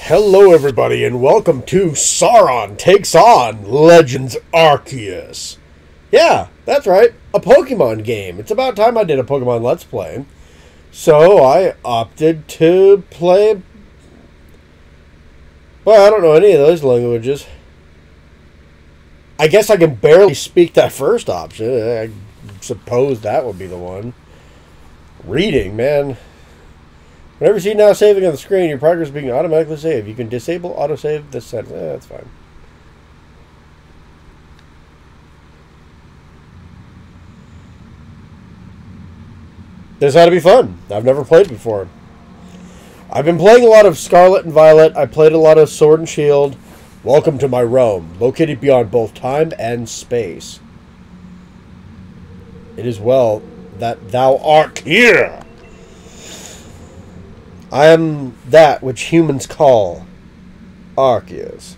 Hello everybody and welcome to Sauron Takes On Legends Arceus. Yeah, that's right, a Pokemon game. It's about time I did a Pokemon Let's Play. So I opted to play... Well, I don't know any of those languages. I guess I can barely speak that first option. I suppose that would be the one. Reading, man. Whenever you see now saving on the screen, your progress is being automatically saved. You can disable autosave this sentence. That's fine. This ought to be fun. I've never played before. I've been playing a lot of Scarlet and Violet. I played a lot of Sword and Shield. Welcome to my realm, located beyond both time and space. It is well that thou art here. I am that which humans call Arceus.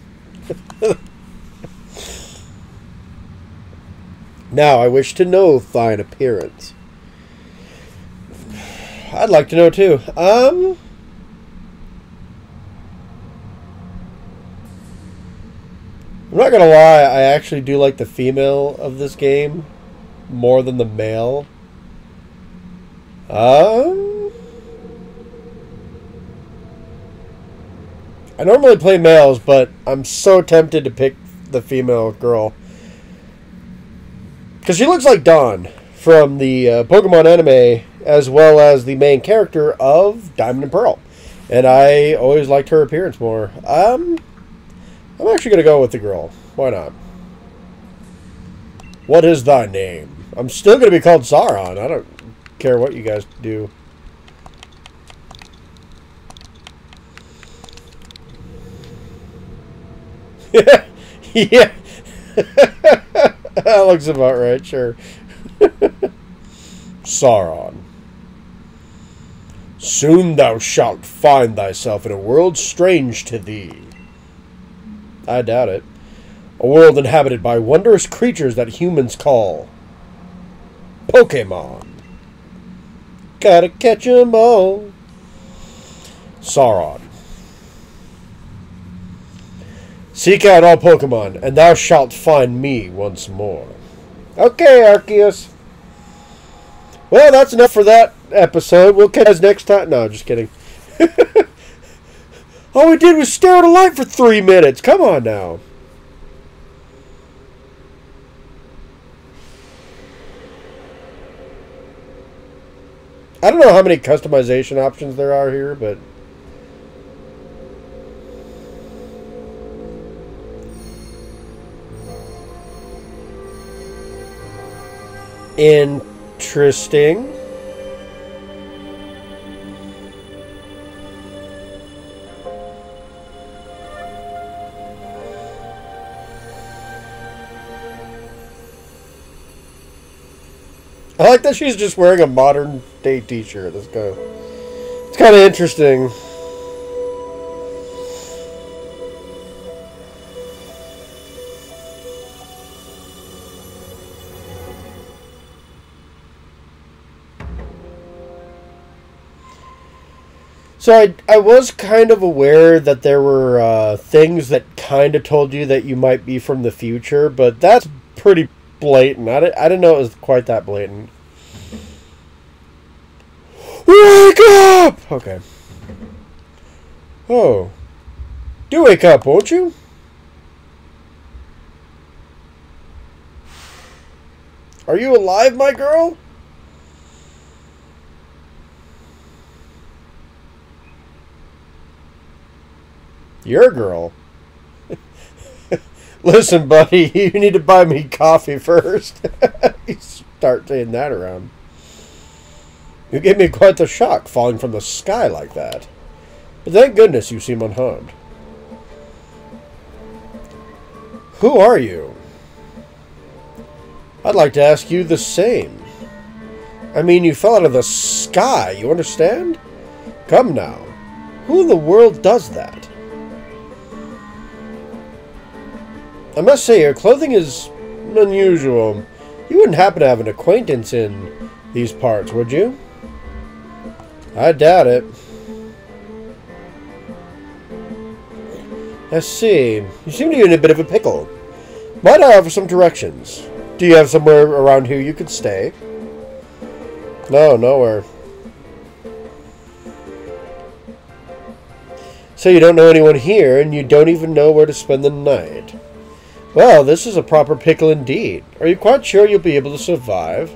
Now I wish to know thine appearance. I'd like to know too. I'm not gonna lie, I actually do like the female of this game more than the male. I normally play males, but I'm so tempted to pick the female girl. Because she looks like Dawn from the Pokemon anime, as well as the main character of Diamond and Pearl. And I always liked her appearance more. I'm actually going to go with the girl. Why not? What is thy name? I'm still going to be called Sauron. I don't care what you guys do. Yeah. That looks about right, sure. Sauron. Soon thou shalt find thyself in a world strange to thee. I doubt it. A world inhabited by wondrous creatures that humans call Pokemon. Gotta catch 'em all. Sauron. Seek out all Pokemon, and thou shalt find me once more. Okay, Arceus. Well, that's enough for that episode. We'll catch you guys next time. No, just kidding. All we did was stare at a light for 3 minutes. Come on now. I don't know how many customization options there are here, but... Interesting. I like that she's just wearing a modern day t-shirt. It's kind of interesting. So I was kind of aware that there were things that kind of told you that you might be from the future, but that's pretty blatant. I didn't know it was quite that blatant. Wake up! Okay. Oh. Do wake up, won't you? Are you alive, my girl? Your girl. Listen, buddy, you need to buy me coffee first. You start saying that around. You gave me quite the shock falling from the sky like that. But thank goodness you seem unharmed. Who are you? I'd like to ask you the same. I mean, you fell out of the sky, you understand? Come now. Who in the world does that? I must say, your clothing is unusual. You wouldn't happen to have an acquaintance in these parts, would you? I doubt it. Let's see. You seem to be in a bit of a pickle. Might I offer some directions? Do you have somewhere around here you could stay? No, nowhere. So you don't know anyone here, and you don't even know where to spend the night. Well, this is a proper pickle indeed. Are you quite sure you'll be able to survive?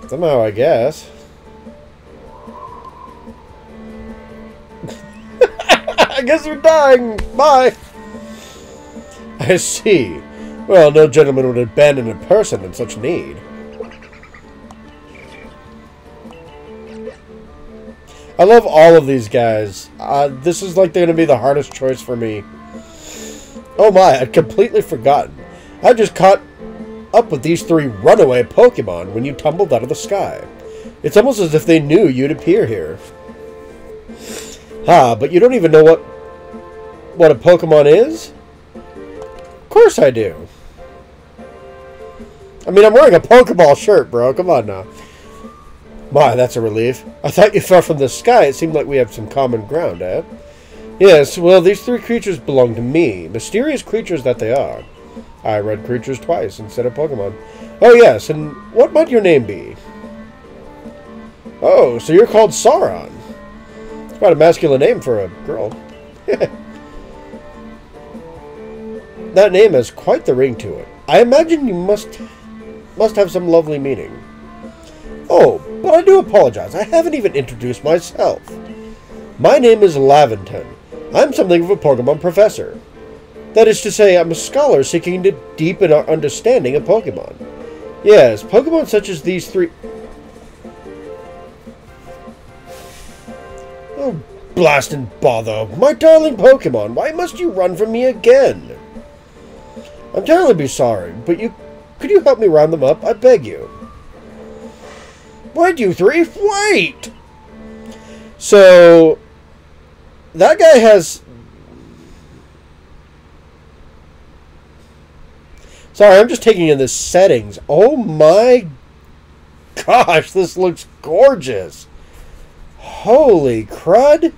Somehow, I guess. I guess you're dying. Bye. I see. Well, no gentleman would abandon a person in such need. I love all of these guys. This is like they're going to be the hardest choice for me. Oh my, I'd completely forgotten. I just caught up with these 3 runaway Pokemon when you tumbled out of the sky. It's almost as if they knew you'd appear here. But you don't even know what a Pokemon is? Of course I do. I mean, I'm wearing a Pokeball shirt, bro. Come on now. My, that's a relief. I thought you fell from the sky. It seemed like we have some common ground, eh? Yes, well, these 3 creatures belong to me. Mysterious creatures that they are. I read creatures twice instead of Pokemon. Oh, yes, and what might your name be? Oh, so you're called Sauron. It's quite a masculine name for a girl. That name has quite the ring to it. I imagine you must have some lovely meaning. Oh, but I do apologize. I haven't even introduced myself. My name is Laventon. I'm something of a Pokemon professor. That is to say, I'm a scholar seeking to deepen our understanding of Pokemon. Yes, Pokemon such as these 3... Oh, blast and bother. My darling Pokemon, why must you run from me again? I'm terribly sorry, but could you help me round them up? I beg you. Wait, you 3, wait! So, that guy has... Sorry, I'm just taking in the settings. Oh my gosh, this looks gorgeous. Holy crud.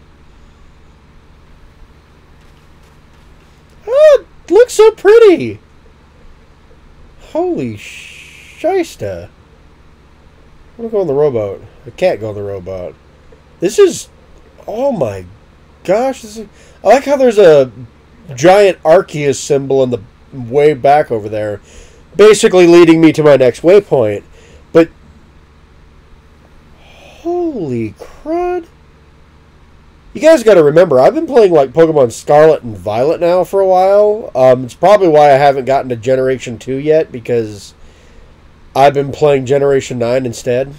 Oh, it looks so pretty. Holy shysta. I'm going to go on the rowboat. I can't go on the rowboat. This is... Oh my gosh. I like how there's a giant Arceus symbol in the way back over there, basically leading me to my next waypoint. But holy crud. You guys got to remember, I've been playing like Pokemon Scarlet and Violet now for a while. It's probably why I haven't gotten to Generation 2 yet, because I've been playing Generation 9 instead.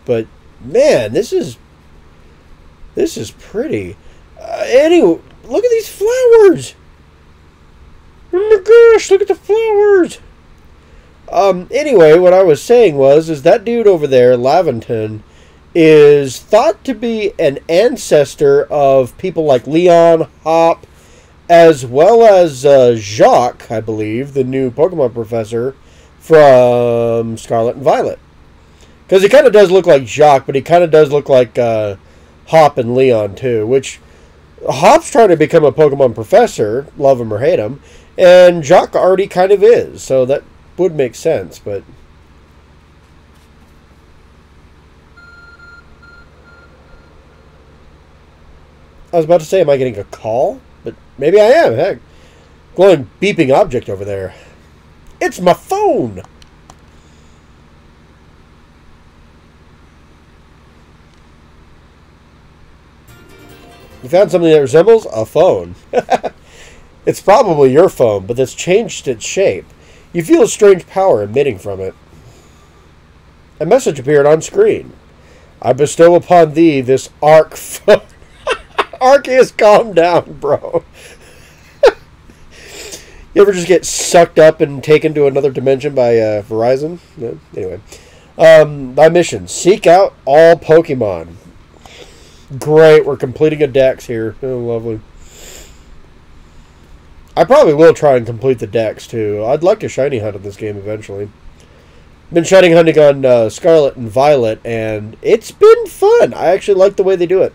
But man, this is pretty. Anyway, look at these flowers. Oh my gosh, look at the flowers. Anyway, what I was saying is that dude over there, Laventon, is thought to be an ancestor of people like Leon, Hop, as well as Jacques, I believe, the new Pokemon professor from Scarlet and Violet. Because he kind of does look like Jacques, but he kind of does look like Hop and Leon too, which Hop's trying to become a Pokemon professor, love him or hate him, and Jacques already kind of is, so that would make sense, but... I was about to say, am I getting a call? But maybe I am, heck. Glowing beeping object over there. It's my phone! You found something that resembles a phone. It's probably your phone, but that's changed its shape. You feel a strange power emitting from it. A message appeared on screen. I bestow upon thee this Arc phone. Arceus, calm down, bro. You ever just get sucked up and taken to another dimension by Verizon? No? Anyway. Thy mission. Seek out all Pokemon. Great, we're completing a dex here. Oh, lovely. I probably will try and complete the dex, too. I'd like to shiny hunt in this game eventually. Been shiny hunting on Scarlet and Violet, and it's been fun. I actually like the way they do it.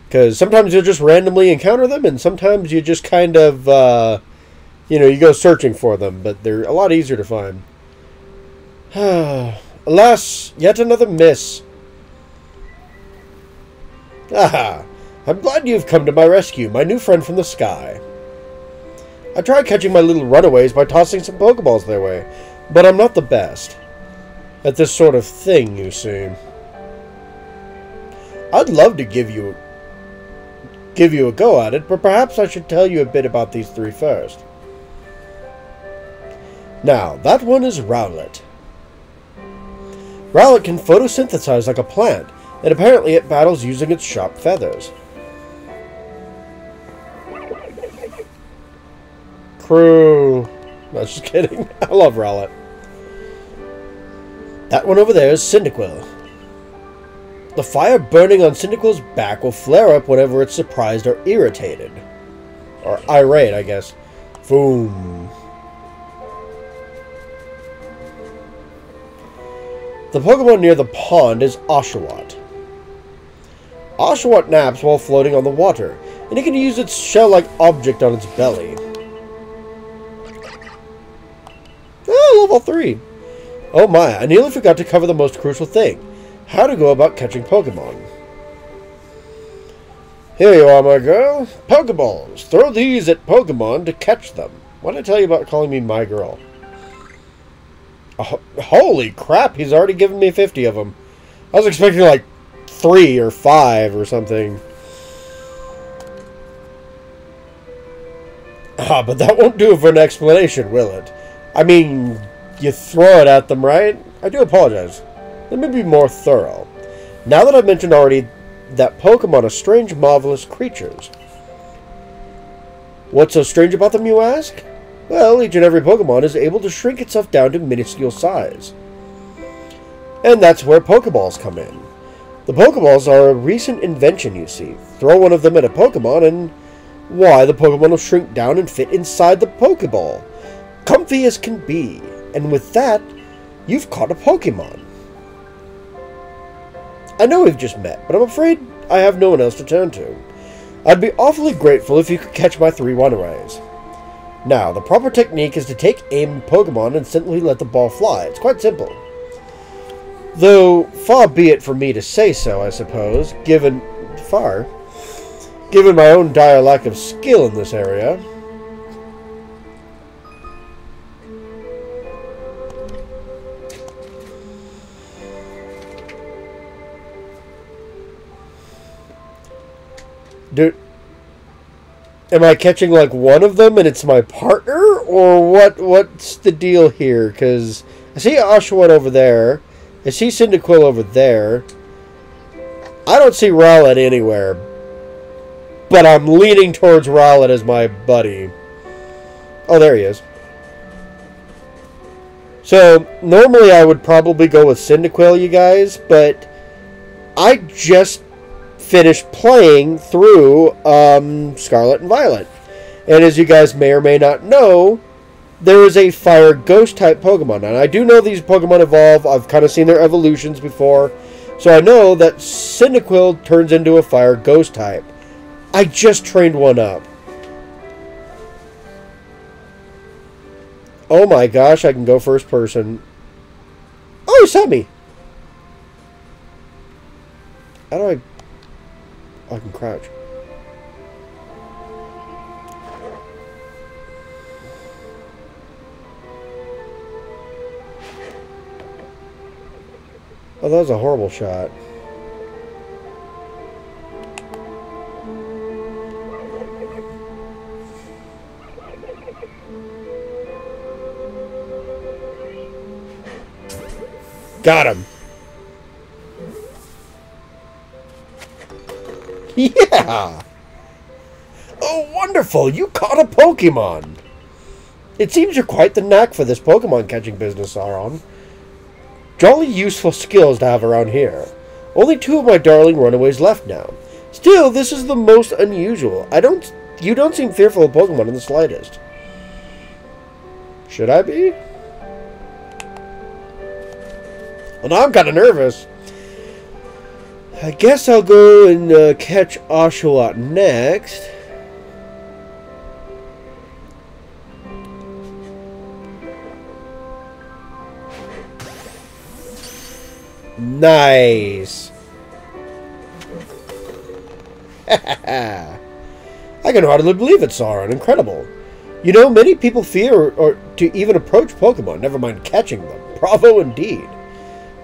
Because sometimes you'll just randomly encounter them, and sometimes you just kind of, you go searching for them, but they're a lot easier to find. Alas, yet another miss. Aha! I'm glad you've come to my rescue, my new friend from the sky. I tried catching my little runaways by tossing some Pokeballs their way, but I'm not the best at this sort of thing, you see. I'd love to give you a go at it, but perhaps I should tell you a bit about these three first. Now, that one is Rowlet. Rowlet can photosynthesize like a plant, and apparently it battles using its sharp feathers. Crew. No, just kidding. I love Rowlet. That one over there is Cyndaquil. The fire burning on Cyndaquil's back will flare up whenever it's surprised or irritated. Or irate, I guess. Boom. The Pokemon near the pond is Oshawott. Oshawott naps while floating on the water, and it can use its shell-like object on its belly. Oh, level 3. Oh my, I nearly forgot to cover the most crucial thing. How to go about catching Pokemon. Here you are, my girl. Pokeballs. Throw these at Pokemon to catch them. What did I tell you about calling me my girl? Oh, holy crap, he's already given me 50 of them. I was expecting like 3 or 5 or something. Ah, but that won't do for an explanation, will it? I mean, you throw it at them, right? I do apologize. Let me be more thorough. Now that I've mentioned already that Pokemon are strange, marvelous creatures. What's so strange about them, you ask? Well, each and every Pokemon is able to shrink itself down to minuscule size. And that's where Pokeballs come in. The Pokeballs are a recent invention, you see. Throw one of them at a Pokemon and, why, the Pokemon will shrink down and fit inside the Pokeball. Comfy as can be. And with that, you've caught a Pokemon. I know we've just met, but I'm afraid I have no one else to turn to. I'd be awfully grateful if you could catch my 3 runaways. Now, the proper technique is to take aim at Pokemon and simply let the ball fly. It's quite simple. Though, far be it for me to say so, I suppose, given my own dire lack of skill in this area. Dude, am I catching like one of them and it's my partner? Or what's the deal here? Because I see Oshawott over there. I see Cyndaquil over there. I don't see Rowlet anywhere. But I'm leaning towards Rowlet as my buddy. Oh, there he is. So, normally I would probably go with Cyndaquil, you guys. But I just finished playing through Scarlet and Violet. And as you guys may or may not know, there is a fire ghost type Pokemon. And I do know these Pokemon evolve. I've kind of seen their evolutions before. So I know that Cyndaquil turns into a fire ghost type. I just trained one up. Oh my gosh, I can go first person. Oh, he saw me. How do I can crouch. Oh, that was a horrible shot. Got him. Yeah! Oh, wonderful! You caught a Pokemon! It seems you're quite the knack for this Pokemon catching business, Sauron. Jolly useful skills to have around here. Only 2 of my darling runaways left now. Still, this is the most unusual. You don't seem fearful of Pokemon in the slightest. Should I be? Well, now I'm kind of nervous. I guess I'll go and catch Oshawott next. Nice. I can hardly believe it, Sauron. Incredible. You know, many people fear or to even approach Pokemon, never mind catching them. Bravo indeed.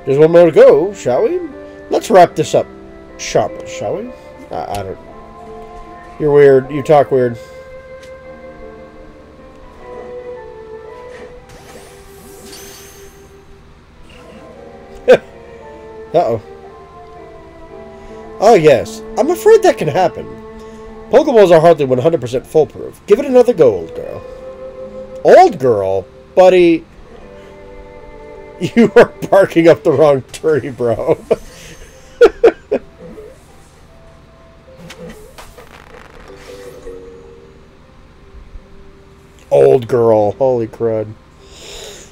There's one more to go, shall we? Let's wrap this up sharp, shall we? I don't... You're weird. You talk weird. Uh-oh. Oh, yes. I'm afraid that can happen. Pokeballs are hardly 100% foolproof. Give it another go, old girl. Old girl? Buddy, you are barking up the wrong tree, bro. Old girl. Holy crud.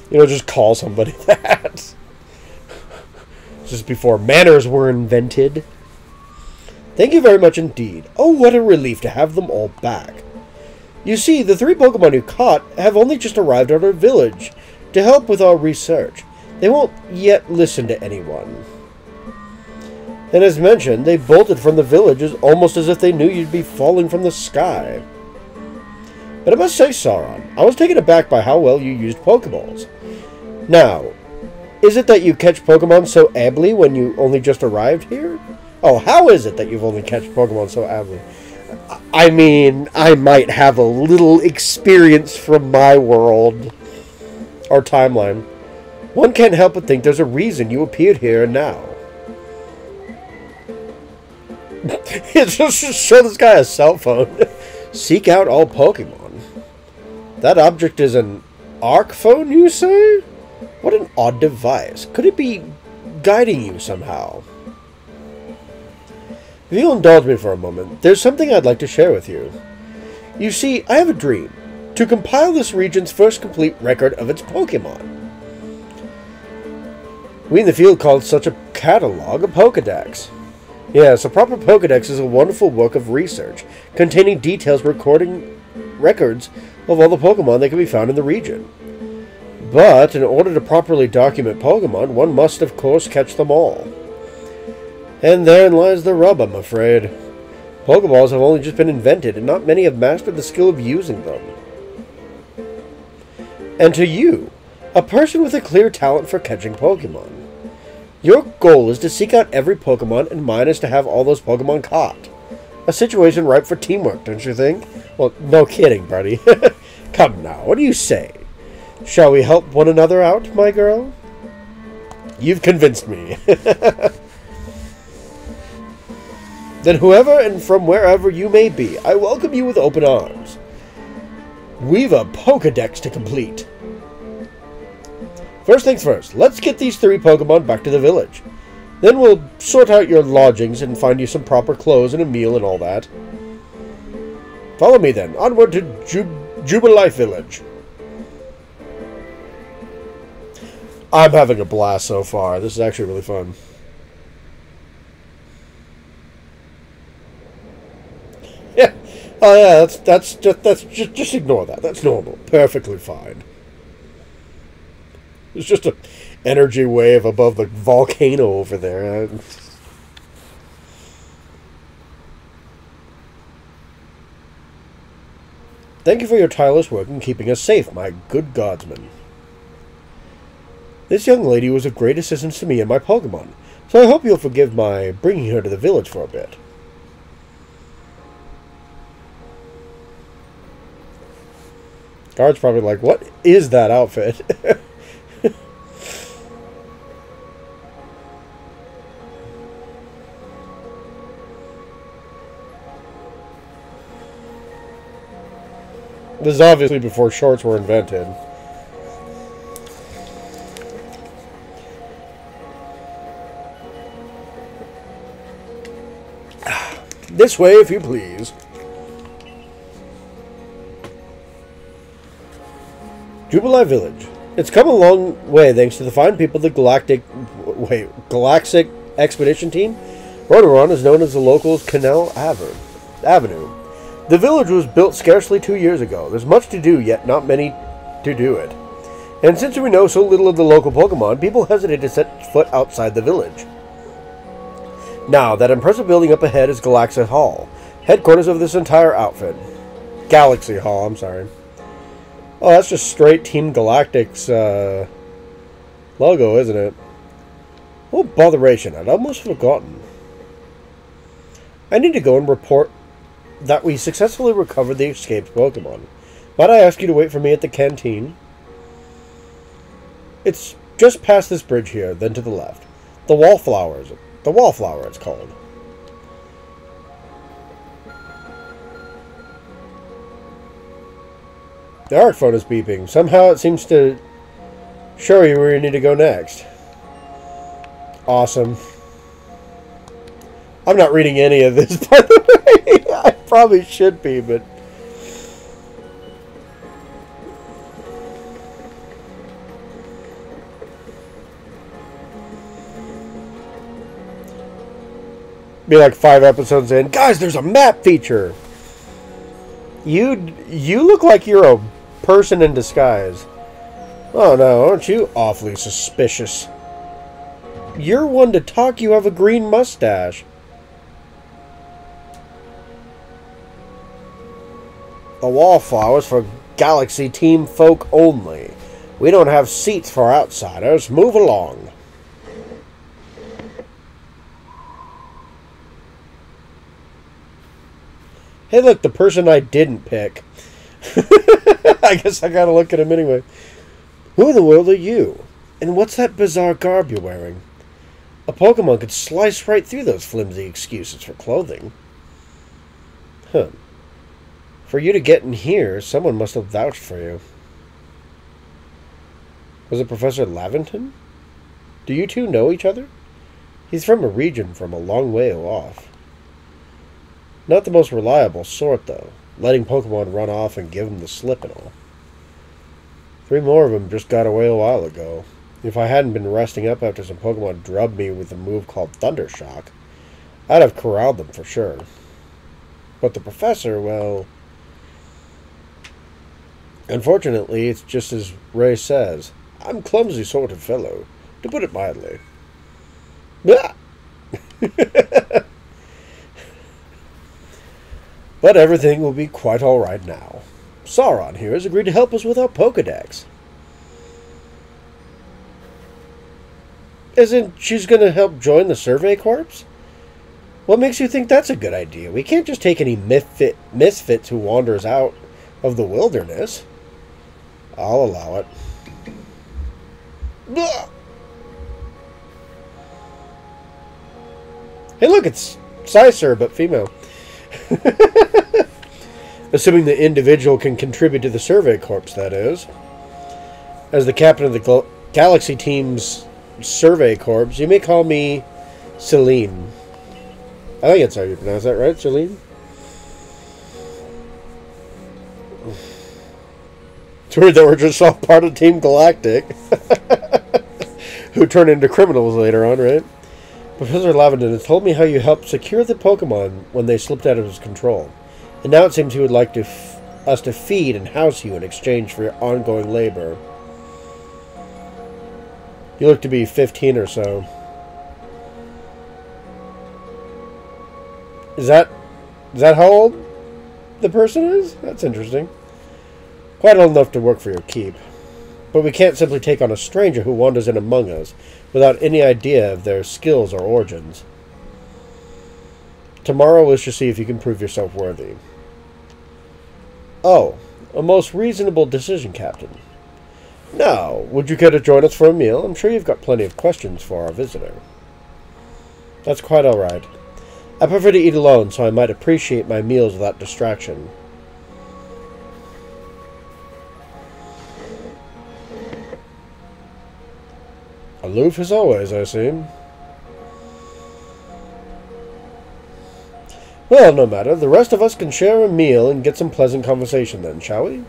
You know, just call somebody that. Just before manners were invented. Thank you very much indeed. Oh, what a relief to have them all back. You see, the 3 Pokemon you caught have only just arrived at our village to help with our research. They won't yet listen to anyone. And as mentioned, they bolted from the village almost as if they knew you'd be falling from the sky. But I must say, Sauron, I was taken aback by how well you used Pokeballs. Now, is it that you catch Pokemon so ably when you only just arrived here? Oh, how is it that you've only catch Pokemon so ably? I mean, I might have a little experience from my world. Or timeline. One can't help but think there's a reason you appeared here and now. Just show this guy a cell phone. Seek out all Pokemon. That object is an Arc phone, you say? What an odd device. Could it be guiding you somehow? If you'll indulge me for a moment, there's something I'd like to share with you. You see, I have a dream. To compile this region's first complete record of its Pokemon. We in the field called such a catalog a Pokedex. Yes, a proper Pokedex is a wonderful work of research, containing details recording records of all the Pokemon that can be found in the region. But, in order to properly document Pokemon, one must, of course, catch them all. And therein lies the rub, I'm afraid. Pokeballs have only just been invented, and not many have mastered the skill of using them. And to you, a person with a clear talent for catching Pokemon. Your goal is to seek out every Pokemon, and mine is to have all those Pokemon caught. A situation ripe for teamwork, don't you think? Well, no kidding, buddy. Come now, what do you say? Shall we help one another out, my girl? You've convinced me. Then whoever and from wherever you may be, I welcome you with open arms. We've a Pokedex to complete. First things first, let's get these 3 Pokemon back to the village. Then we'll sort out your lodgings and find you some proper clothes and a meal and all that. Follow me then, onward to Jubilife Village. I'm having a blast so far. This is actually really fun. Yeah. Oh yeah, that's just ignore that. That's normal. Perfectly fine. It's just an energy wave above the volcano over there. Thank you for your tireless work in keeping us safe, my good guardsman. This young lady was of great assistance to me and my Pokemon, so I hope you'll forgive my bringing her to the village for a bit. Guard's probably like, what is that outfit? This is obviously before shorts were invented. This way, if you please. Jubilife Village. It's come a long way thanks to the fine people of the Galactic Expedition Team. Odoron is known as the locals' Canal Avenue. The village was built scarcely 2 years ago. There's much to do, yet not many to do it. And since we know so little of the local Pokemon, people hesitate to set foot outside the village. Now, that impressive building up ahead is Galaxy Hall, headquarters of this entire outfit. Galaxy Hall, I'm sorry. Oh, that's just straight Team Galactic's logo, isn't it? Oh, botheration, I'd almost forgotten. I need to go and report that we successfully recovered the escaped Pokemon. Might I ask you to wait for me at the canteen? It's just past this bridge here, then to the left. The Wallflower, it's called. The ARC phone is beeping. Somehow it seems to show you where you need to go next. Awesome. I'm not reading any of this, by the way. I probably should be, but... be like 5 episodes in. Guys, there's a map feature! You look like you're a person in disguise. Oh no, aren't you awfully suspicious? You're one to talk, you have a green mustache. The Wallflowers for Galaxy Team folk only. We don't have seats for outsiders. Move along. Hey look, the person I didn't pick. I guess I gotta look at him anyway. Who in the world are you? And what's that bizarre garb you're wearing? A Pokemon could slice right through those flimsy excuses for clothing. Huh. For you to get in here, someone must have vouched for you. Was it Professor Laventon? Do you two know each other? He's from a region from a long way off. Not the most reliable sort, though. Letting Pokemon run off and give him the slip and all. 3 more of them just got away a while ago. If I hadn't been resting up after some Pokemon drubbed me with a move called Thunder Shock, I'd have corralled them for sure. But the Professor, well... unfortunately, it's just as Ray says. I'm a clumsy sort of fellow, to put it mildly. But everything will be quite alright now. Sauron here has agreed to help us with our Pokedex. Isn't she's going to help join the Survey Corps? What makes you think that's a good idea? We can't just take any misfit who wanders out of the wilderness. I'll allow it. Hey look, it's Scyther, but female. Assuming the individual can contribute to the Survey Corps, that is. As the captain of the Galaxy Team's Survey Corps, you may call me Celine. I think that's how you pronounce that, right, Celine? It's weird that we're just all part of Team Galactic. Who turn into criminals later on, right? Professor Laventon has told me how you helped secure the Pokemon when they slipped out of his control. And now it seems he would like us to feed and house you in exchange for your ongoing labor. You look to be 15 or so. Is that how old the person is? That's interesting. Quite old enough to work for your keep. But we can't simply take on a stranger who wanders in among us without any idea of their skills or origins. Tomorrow we'll just see if you can prove yourself worthy. Oh, a most reasonable decision, Captain. Now, would you care to join us for a meal? I'm sure you've got plenty of questions for our visitor. That's quite all right. I prefer to eat alone, so I might appreciate my meals without distraction. Aloof as always, I seem. Well, no matter. The rest of us can share a meal and get some pleasant conversation then, shall we?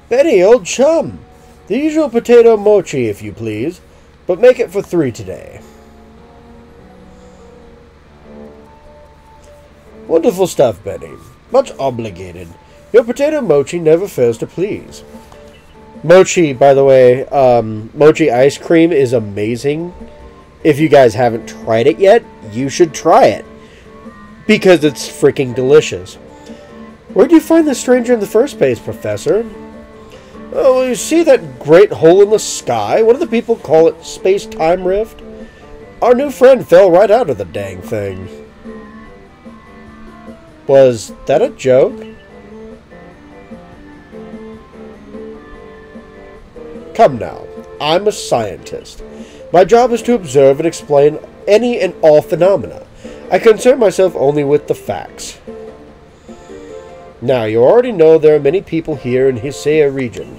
Betty, old chum! The usual potato mochi, if you please, but make it for 3 today. Wonderful stuff, Benny. Much obligated. Your potato mochi never fails to please. Mochi, by the way, mochi ice cream is amazing. If you guys haven't tried it yet, you should try it. Because it's freaking delicious. Where'd you find this stranger in the first place, Professor? Oh, you see that great hole in the sky? What do the people call it? Space-time rift? Our new friend fell right out of the dang thing. Was that a joke? Come now, I'm a scientist. My job is to observe and explain any and all phenomena. I concern myself only with the facts. Now, you already know there are many people here in Hisea region.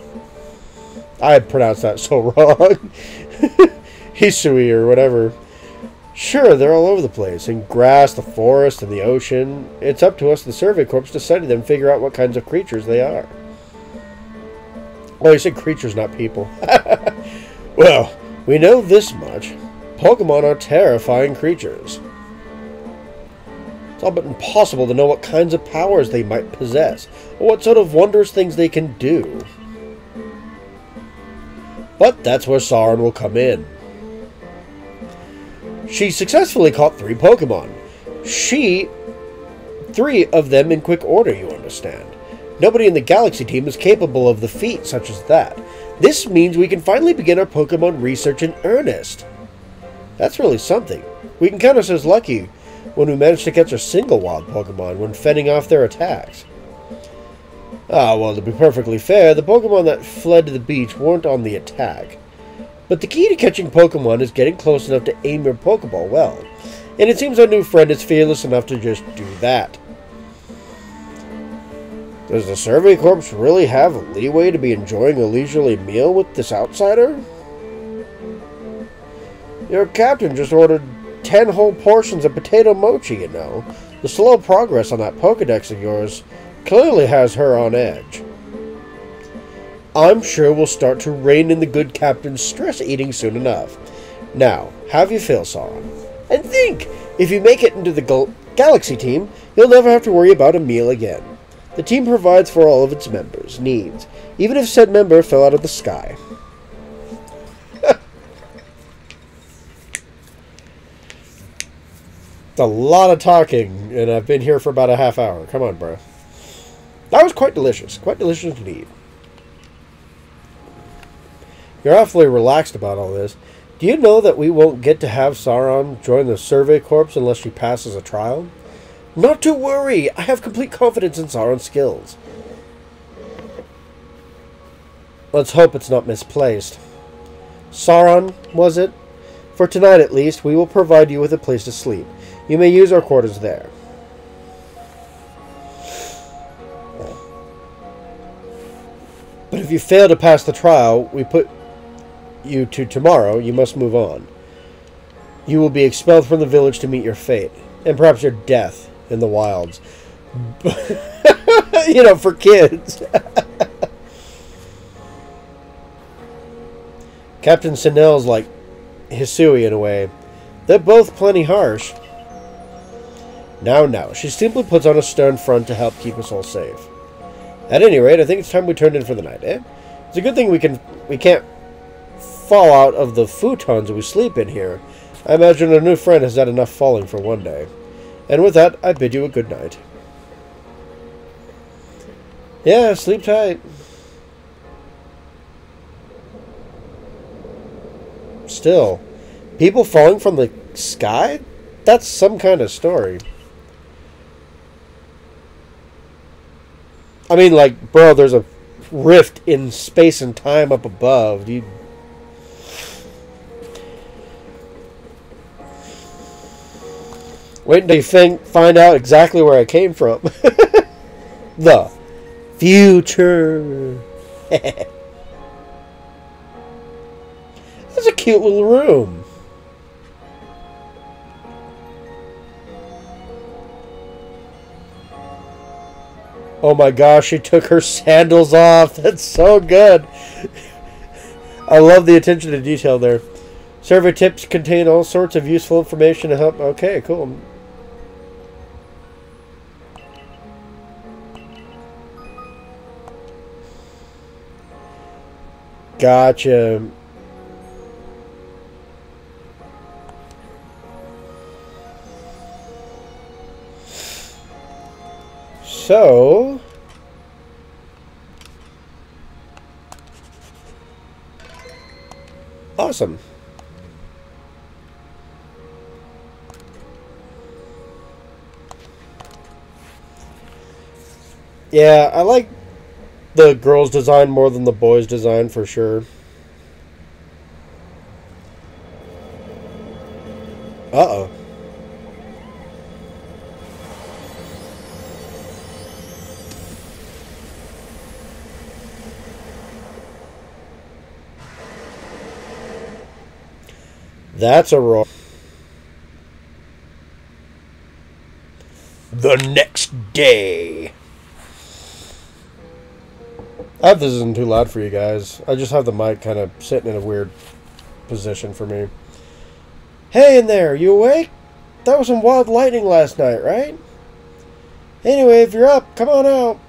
I pronounced that so wrong. Hisui or whatever. Sure, they're all over the place. In grass, the forest, and the ocean. It's up to us, the Survey Corps, to study them and figure out what kinds of creatures they are. Oh, you said creatures, not people. Well, we know this much. Pokemon are terrifying creatures. It's all but impossible to know what kinds of powers they might possess, or what sort of wondrous things they can do. But that's where Sauron will come in. She successfully caught 3 Pokemon. 3 of them in quick order, you understand. Nobody in the Galaxy team is capable of the feat such as that. This means we can finally begin our Pokemon research in earnest. That's really something. We can count us as lucky when we manage to catch a single wild Pokemon when fending off their attacks. Ah, well, to be perfectly fair, the Pokemon that fled to the beach weren't on the attack. But the key to catching Pokemon is getting close enough to aim your Pokeball well. And it seems our new friend is fearless enough to just do that. Does the Survey Corps really have leeway to be enjoying a leisurely meal with this outsider? Your captain just ordered 10 whole portions of potato mochi, you know. The slow progress on that Pokedex of yours clearly has her on edge. I'm sure we'll start to rein in the good captain's stress eating soon enough. Now, have you feel, Sauron? And think, if you make it into the Galaxy team, you'll never have to worry about a meal again. The team provides for all of its members' needs, even if said member fell out of the sky. It's a lot of talking, and I've been here for about a half hour. Come on, bro. That was quite delicious. Quite delicious indeed. You're awfully relaxed about all this. Do you know that we won't get to have Sauron join the Survey Corps unless she passes a trial? Not to worry. I have complete confidence in Sauron's skills. Let's hope it's not misplaced. Sauron, was it? For tonight at least, we will provide you with a place to sleep. You may use our quarters there. But if you fail to pass the trial, we put you to tomorrow. You must move on. You will be expelled from the village to meet your fate, and perhaps your death in the wilds. You know, for kids. Captain Sinel's like Hisui in a way. They're both plenty harsh. Now, she simply puts on a stern front to help keep us all safe. At any rate, I think it's time we turned in for the night, eh? It's a good thing we can't fall out of the futons we sleep in here. I imagine our new friend has had enough falling for one day. And with that, I bid you a good night. Yeah, sleep tight. Still, people falling from the sky? That's some kind of story. I mean, like, bro, there's a rift in space and time up above. Wait until you find out exactly where I came from. The future. That's a cute little room. Oh my gosh, she took her sandals off. That's so good. I love the attention to detail there. Survey tips contain all sorts of useful information to help. Okay, cool. Gotcha. So... Awesome. Yeah, I like the girls' design more than the boys' design for sure. Uh-oh. That's a roll. The next day. I hope this isn't too loud for you guys. I just have the mic kind of sitting in a weird position for me. Hey in there, you awake? That was some wild lightning last night, right? Anyway, if you're up, come on out.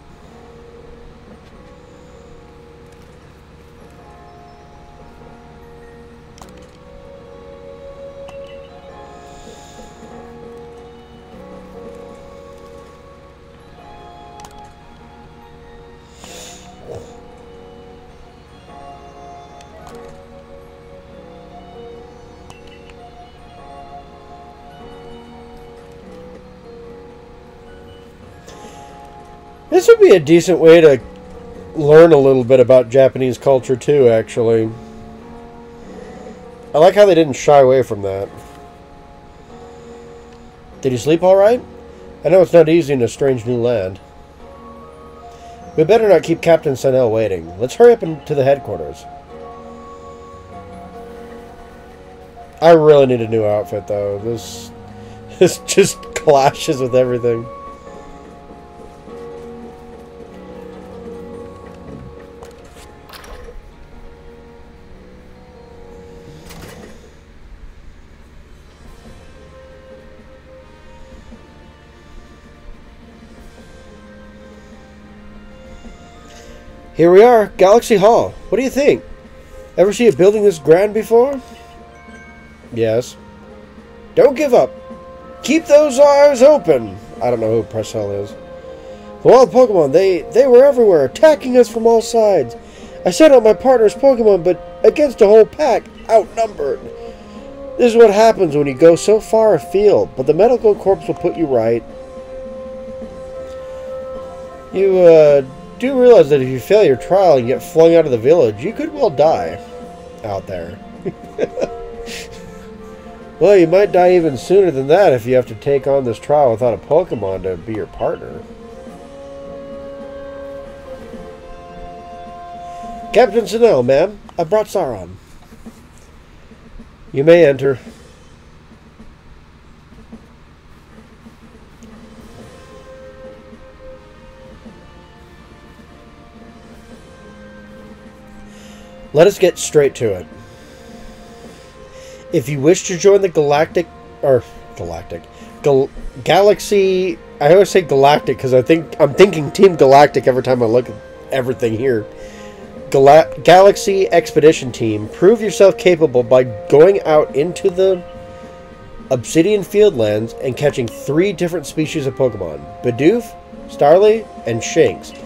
This would be a decent way to learn a little bit about Japanese culture too, actually. I like how they didn't shy away from that. Did you sleep all right? I know it's not easy in a strange new land. We better not keep Captain Sanel waiting. Let's hurry up into the headquarters. I really need a new outfit, though. This just clashes with everything. Here we are, Galaxy Hall. What do you think? Ever see a building this grand before? Yes. Don't give up. Keep those eyes open. I don't know who Pressel is. The wild Pokemon, they were everywhere, attacking us from all sides. I sent out my partner's Pokemon, but against a whole pack, outnumbered. This is what happens when you go so far afield, but the medical corps will put you right. You, do realize that if you fail your trial and get flung out of the village, you could well die out there. Well, you might die even sooner than that if you have to take on this trial without a Pokemon to be your partner. Captain Sanel, ma'am. I brought Sauron. You may enter. Let us get straight to it. If you wish to join the Galaxy, I always say Galactic because I'm thinking Team Galactic every time I look at everything here. Galaxy Expedition Team, prove yourself capable by going out into the Obsidian Fieldlands and catching 3 different species of Pokemon: Bidoof, Starly, and Shinx.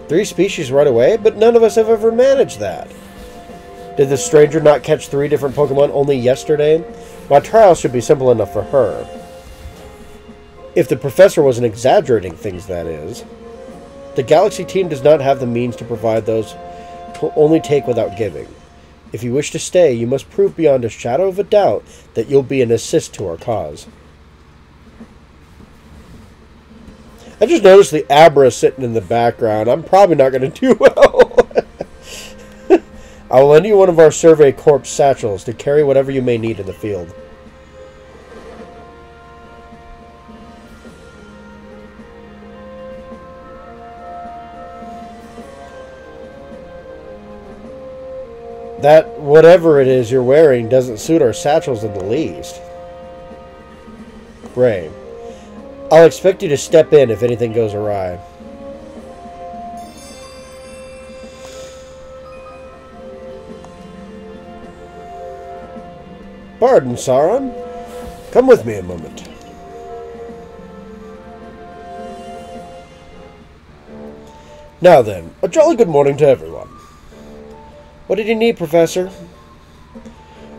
3 species right away, but none of us have ever managed that. Did the stranger not catch 3 different Pokemon only yesterday? My trial should be simple enough for her. If the professor wasn't exaggerating things, that is. The Galaxy team does not have the means to provide those who only take without giving. If you wish to stay, you must prove beyond a shadow of a doubt that you'll be an assist to our cause. I just noticed the Abra sitting in the background. I'm probably not going to do well. I will lend you one of our Survey Corps satchels to carry whatever you may need in the field. That whatever it is you're wearing doesn't suit our satchels in the least. Ray, I'll expect you to step in if anything goes awry. Pardon, Sauron. Come with me a moment. Now then, a jolly good morning to everyone. What did you need, Professor?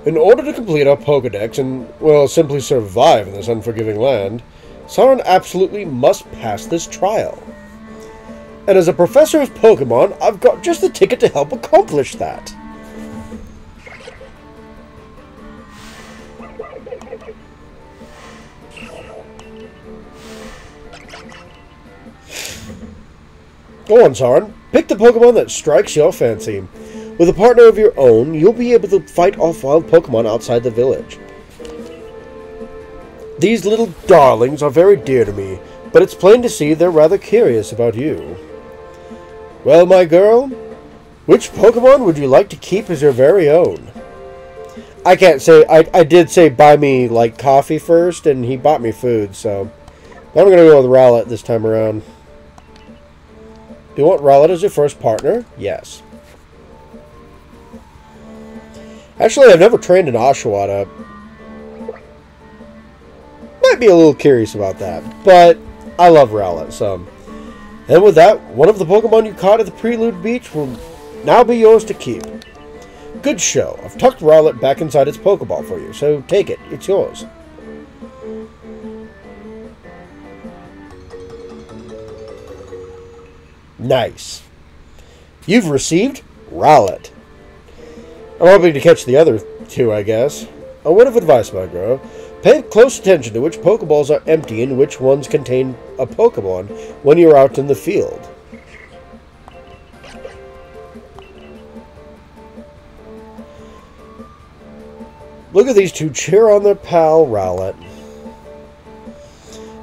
In order to complete our Pokedex and, well, simply survive in this unforgiving land, Sauron absolutely must pass this trial. And as a professor of Pokemon, I've got just the ticket to help accomplish that. Go on, Sauron. Pick the Pokemon that strikes your fancy. With a partner of your own, you'll be able to fight off wild Pokemon outside the village. These little darlings are very dear to me, but it's plain to see they're rather curious about you. Well, my girl, which Pokemon would you like to keep as your very own? I can't say, I did say buy me, like, coffee first, and he bought me food, so I'm going to go with Rowlet this time around. Do you want Rowlet as your first partner? Yes. Actually, I've never trained an Oshawott. Might be a little curious about that, but I love Rowlet, so. And with that, one of the Pokemon you caught at the Prelude Beach will now be yours to keep. Good show. I've tucked Rowlet back inside its Pokeball for you, so take it. It's yours. Nice. You've received Rowlet. I'm hoping to catch the other two, I guess. A word of advice, my girl. Pay close attention to which Pokeballs are empty and which ones contain a Pokemon when you're out in the field. Look at these two cheer on their pal, Rowlet.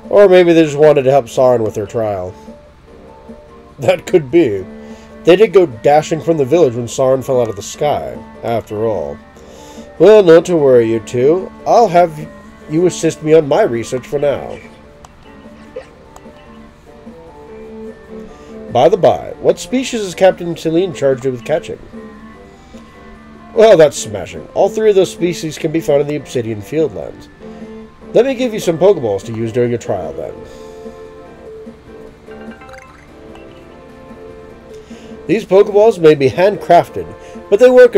Or maybe they just wanted to help Sauron with their trial. That could be. They did go dashing from the village when Sauron fell out of the sky, after all. Well, not to worry, you two. I'll have you assist me on my research for now. By the by, what species is Captain Celine charged with catching? Well, that's smashing. All three of those species can be found in the Obsidian Fieldlands. Let me give you some Pokeballs to use during your trial, then. These Pokeballs may be handcrafted, but they work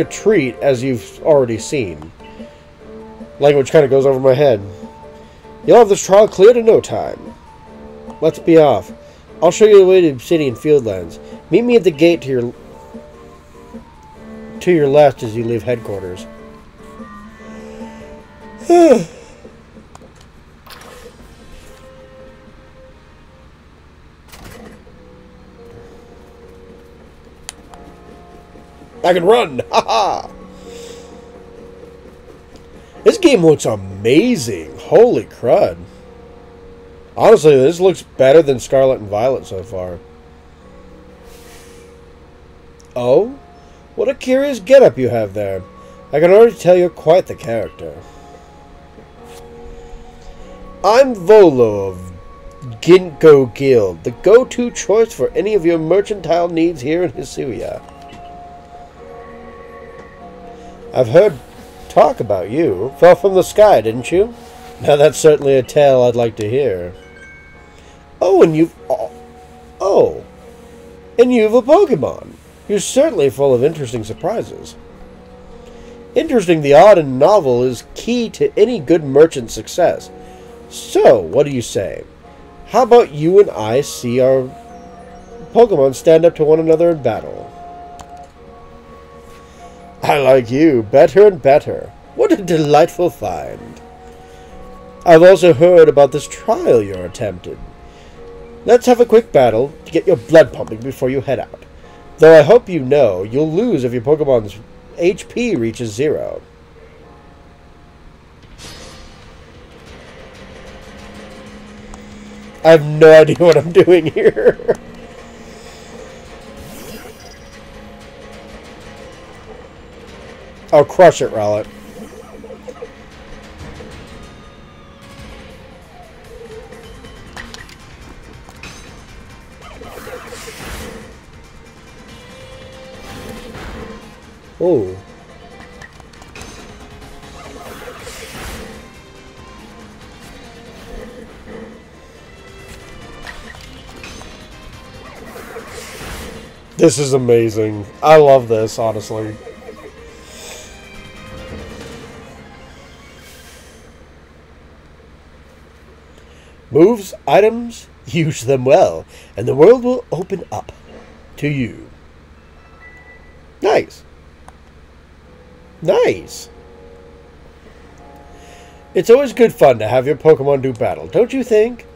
a treat, as you've already seen. Language kind of goes over my head. You'll have this trial cleared in no time. Let's be off. I'll show you the way to Obsidian Fieldlands. Meet me at the gate to your left as you leave headquarters. I can run! Haha! This game looks amazing. Holy crud. Honestly, this looks better than Scarlet and Violet so far. Oh? What a curious getup you have there. I can already tell you're quite the character. I'm Volo of Ginkgo Guild, the go-to choice for any of your mercantile needs here in Hisuiya. I've heard talk about you. Fell from the sky, didn't you? Now that's certainly a tale I'd like to hear. Oh, and you've... Oh. And you've a Pokemon. You're certainly full of interesting surprises. Interesting, the odd and novel is key to any good merchant's success. So, what do you say? How about you and I see our Pokemon stand up to one another in battle? I like you better and better. What a delightful find. I've also heard about this trial you're attempting. Let's have a quick battle to get your blood pumping before you head out. Though I hope you know you'll lose if your Pokemon's HP reaches 0. I have no idea what I'm doing here. I'll crush it, Rowlet. Oh. This is amazing. I love this, honestly. Moves, items, use them well, and the world will open up to you. Nice. Nice. It's always good fun to have your Pokemon do battle, don't you think?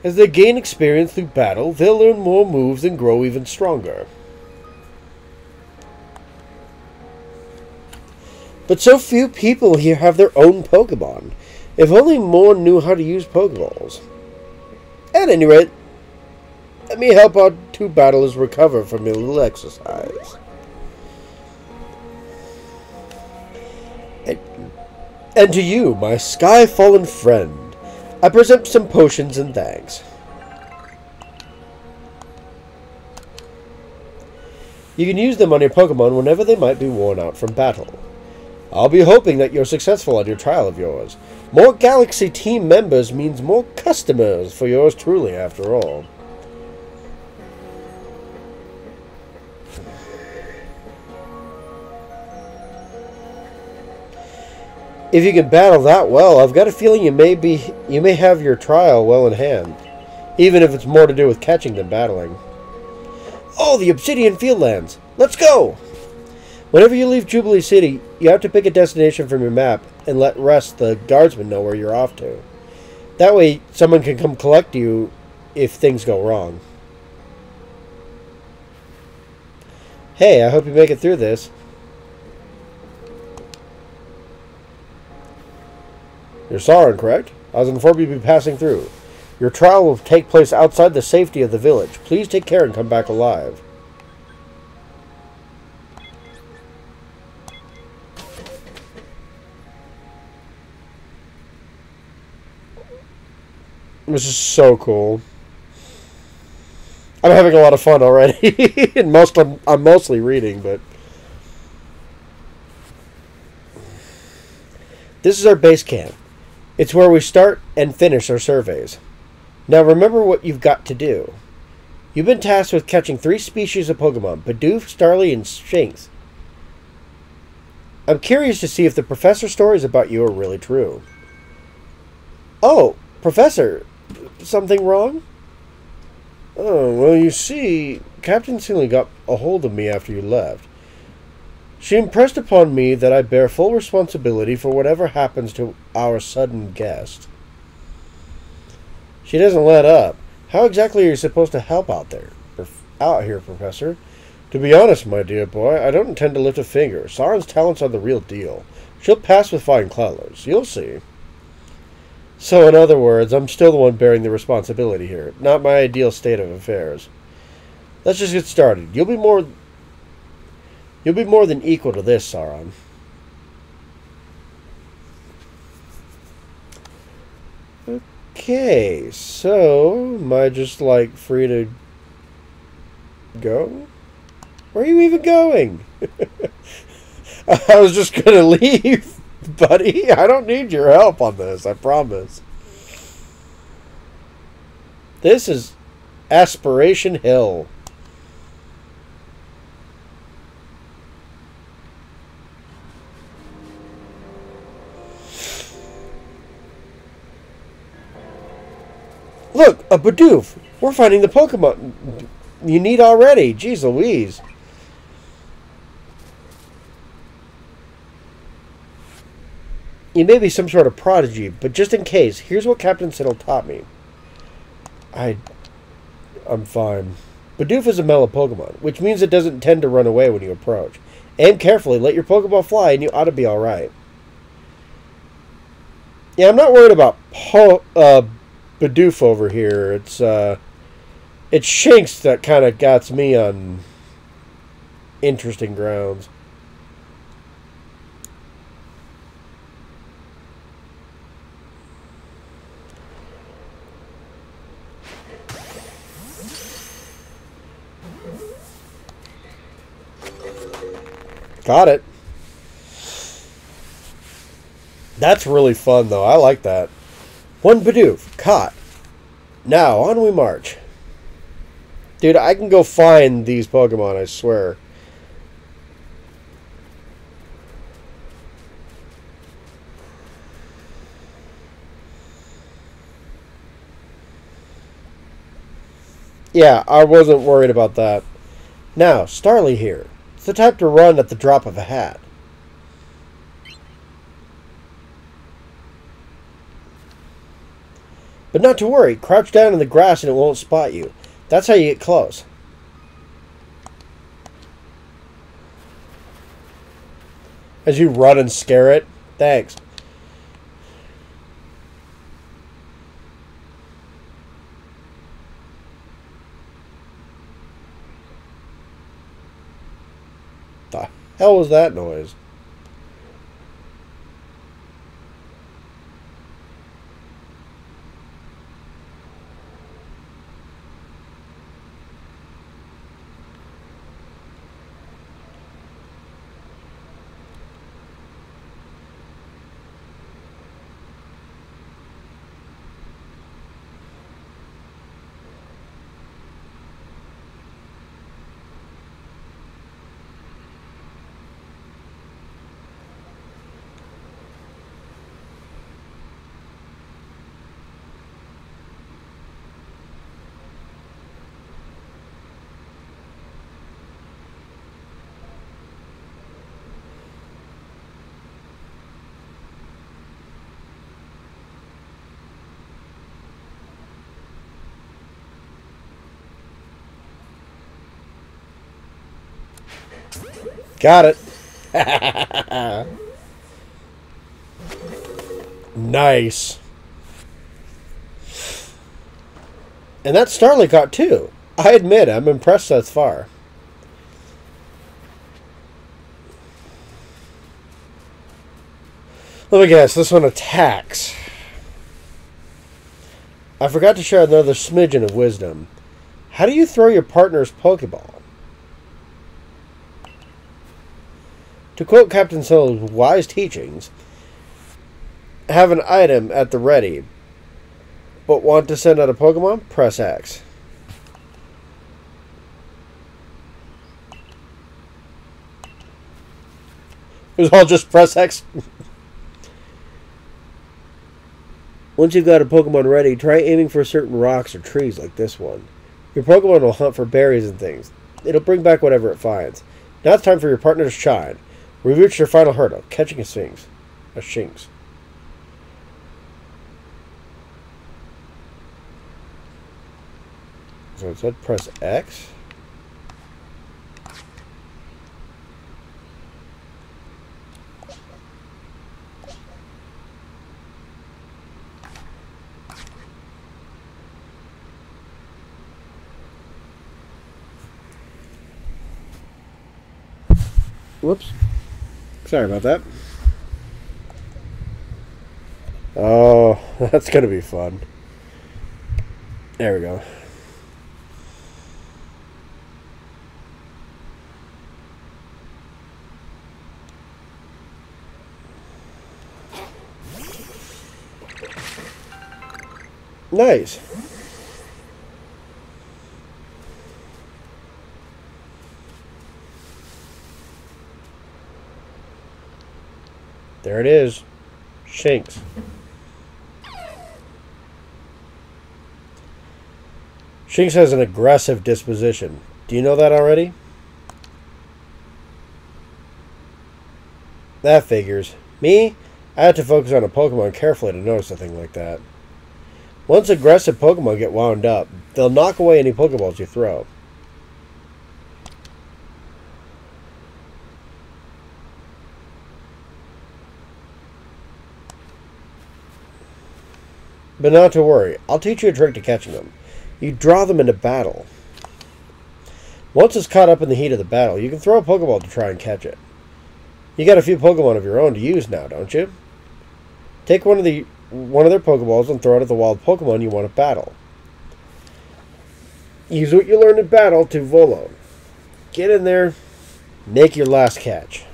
As they gain experience through battle, they'll learn more moves and grow even stronger. But so few people here have their own Pokemon. If only more knew how to use Pokeballs. At any rate, let me help our two battlers recover from a little exercise. And to you, my sky-fallen friend, I present some potions and thanks. You can use them on your Pokemon whenever they might be worn out from battle. I'll be hoping that you're successful on your trial of yours. More Galaxy team members means more customers for yours truly, after all. If you can battle that well, I've got a feeling you may have your trial well in hand, even if it's more to do with catching than battling. Oh, the Obsidian Fieldlands! Let's go! Whenever you leave Jubilee City, you have to pick a destination from your map and let the guardsmen know where you're off to. That way, someone can come collect you if things go wrong. Hey, I hope you make it through this. You're Sauron, correct? I was informed you'd be passing through. Your trial will take place outside the safety of the village. Please take care and come back alive. This is so cool. I'm having a lot of fun already. And I'm mostly reading, but... This is our base camp. It's where we start and finish our surveys. Now remember what you've got to do. You've been tasked with catching 3 species of Pokemon, Bidoof, Starly, and Shinx. I'm curious to see if the Professor stories about you are really true. Oh, Professor, something wrong? Oh, well, you see, Captain Sealy got a hold of me after you left. She impressed upon me that I bear full responsibility for whatever happens to our sudden guest. She doesn't let up. How exactly are you supposed to help out here, Professor? To be honest, my dear boy, I don't intend to lift a finger. Sauron's talents are the real deal. She'll pass with flying cloudlets. You'll see. So, in other words, I'm still the one bearing the responsibility here. Not my ideal state of affairs. Let's just get started. You'll be more than equal to this, Sauron. Okay, so am I just like free to go? Where are you even going? I was just gonna leave, buddy. I don't need your help on this, I promise. This is Aspiration Hill. Look, a Bidoof! We're finding the Pokemon you need already. Jeez Louise. You may be some sort of prodigy, but just in case, here's what Captain Siddle taught me. I'm fine. Bidoof is a mellow Pokemon, which means it doesn't tend to run away when you approach. Aim carefully, let your Pokeball fly, and you ought to be alright. Yeah, I'm not worried about Bidoof over here. It's Shinx that kind of got me on interesting grounds. Got it. That's really fun, though. I like that. One Bidoof. Caught. Now, on we march. Dude, I can go find these Pokemon, I swear. Yeah, I wasn't worried about that. Now, Starly here. It's the type to run at the drop of a hat. But not to worry. Crouch down in the grass and it won't spot you. That's how you get close. As you run and scare it. Thanks. The hell was that noise? Got it. Nice. And that Starly caught too. I admit, I'm impressed thus far. Let me guess, this one attacks. I forgot to share another smidgen of wisdom. How do you throw your partner's Pokeball? To quote Captain Solo's wise teachings, have an item at the ready, but want to send out a Pokemon? Press X. It was all just press X. Once you've got a Pokemon ready, try aiming for certain rocks or trees like this one. Your Pokemon will hunt for berries and things. It'll bring back whatever it finds. Now it's time for your partner to shine. We've reached your final hurdle, catching a Shinx. So it said press X. Whoops. Sorry about that. Oh, that's going to be fun. There we go. Nice. There it is. Shinx. Shinx has an aggressive disposition. Do you know that already? That figures. Me? I have to focus on a Pokemon carefully to notice a thing like that. Once aggressive Pokemon get wound up, they'll knock away any Pokeballs you throw. But not to worry, I'll teach you a trick to catching them. You draw them into battle. Once it's caught up in the heat of the battle, you can throw a Pokeball to try and catch it. You got a few Pokemon of your own to use now, don't you? Take one of their Pokeballs and throw it at the wild Pokemon you want to battle. Use what you learned in battle to Volo. Get in there, make your last catch.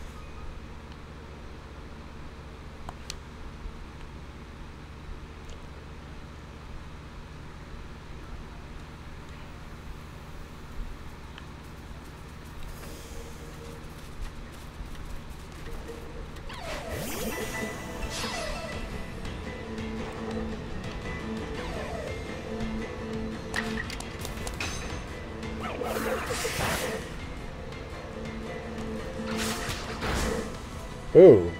Ooh.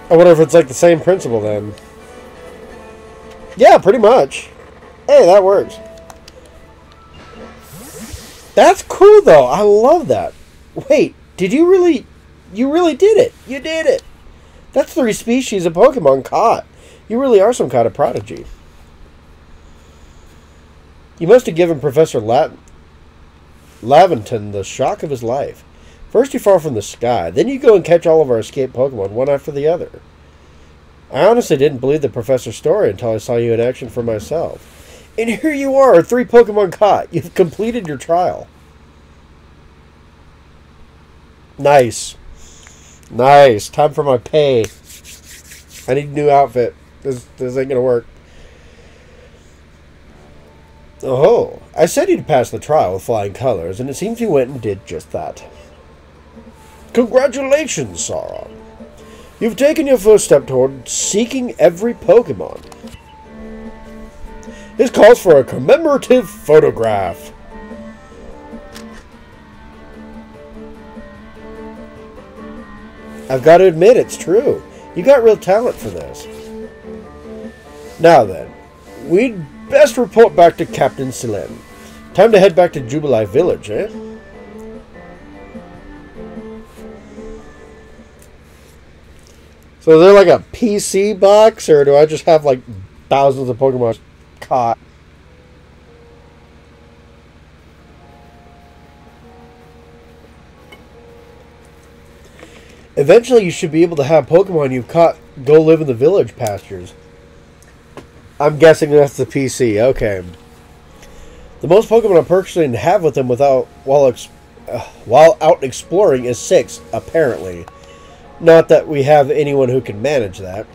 I wonder if it's like the same principle then. Yeah, pretty much. Hey, that works. That's cool though. I love that. Wait, did you really... You really did it. You did it. That's 3 species of Pokemon caught. You really are some kind of prodigy. You must have given Professor Laventon the shock of his life. First you fall from the sky, then you go and catch all of our escaped Pokemon, one after the other. I honestly didn't believe the professor's story until I saw you in action for myself. And here you are, 3 Pokemon caught. You've completed your trial. Nice. Nice. Time for my pay. I need a new outfit. This ain't gonna work. Oh, I said you'd pass the trial with flying colors, and it seems you went and did just that. Congratulations, Sauron. You've taken your first step toward seeking every Pokemon. This calls for a commemorative photograph. I've got to admit, it's true. You got real talent for this. Now then, we'd best report back to Captain Selene. Time to head back to Jubilee Village, eh? So is there like a PC box, or do I just have like thousands of Pokemon caught? Eventually you should be able to have Pokemon you've caught go live in the village pastures. I'm guessing that's the PC, okay. The most Pokemon a person can have with them while out exploring is 6, apparently. Not that we have anyone who can manage that.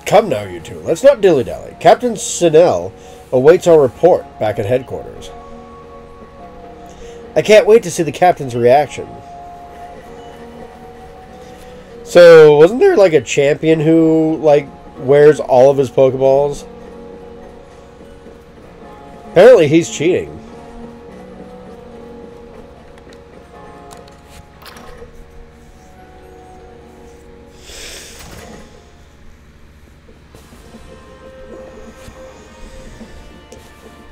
Come now, you two. Let's not dilly-dally. Captain Sinel awaits our report back at headquarters. I can't wait to see the captain's reaction. So, wasn't there like a champion who like wears all of his Pokeballs? Apparently he's cheating.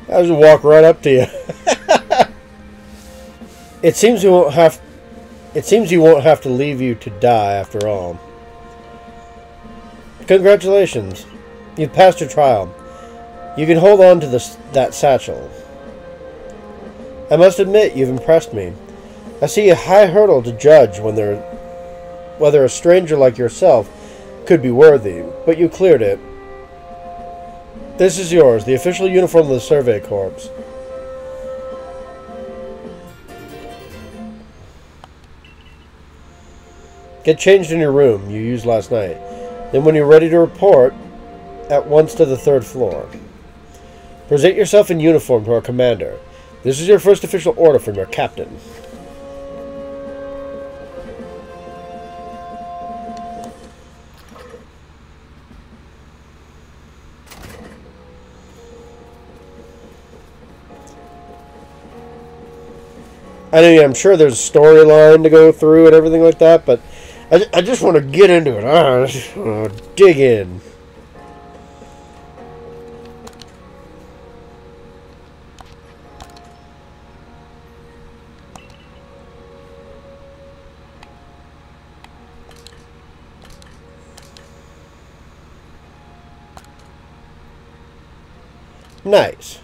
I'll just walk right up to you. It seems you won't have to leave you to die after all. Congratulations. You've passed your trial. You can hold on to that satchel. I must admit, you've impressed me. I see a high hurdle to judge whether a stranger like yourself could be worthy, but you cleared it. This is yours, the official uniform of the Survey Corps. Get changed in your room you used last night. Then when you're ready to report, at once to the 3rd floor. Present yourself in uniform to our commander. This is your first official order from your captain. I'm sure there's a storyline to go through and everything like that, but I just want to get into it. I just want to dig in. Nice.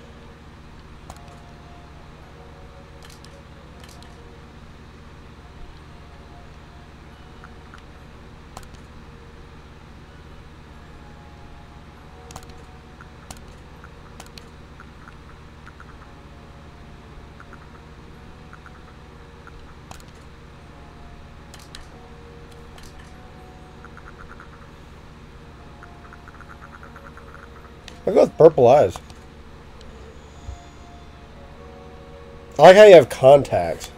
I'll go with purple eyes. I like how you have contacts.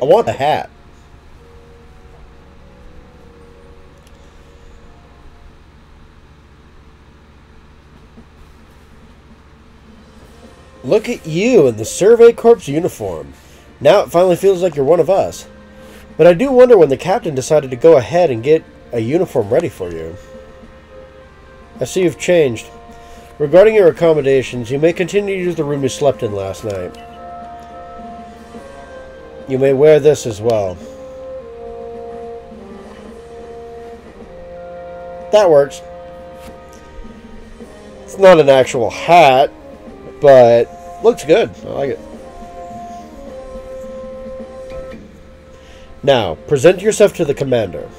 I want the hat. Look at you in the Survey Corps uniform. Now it finally feels like you're one of us. But I do wonder when the captain decided to go ahead and get a uniform ready for you. I see you've changed. Regarding your accommodations, you may continue to use the room you slept in last night. You may wear this as well. That works. It's not an actual hat, but looks good. I like it. Now, present yourself to the commander.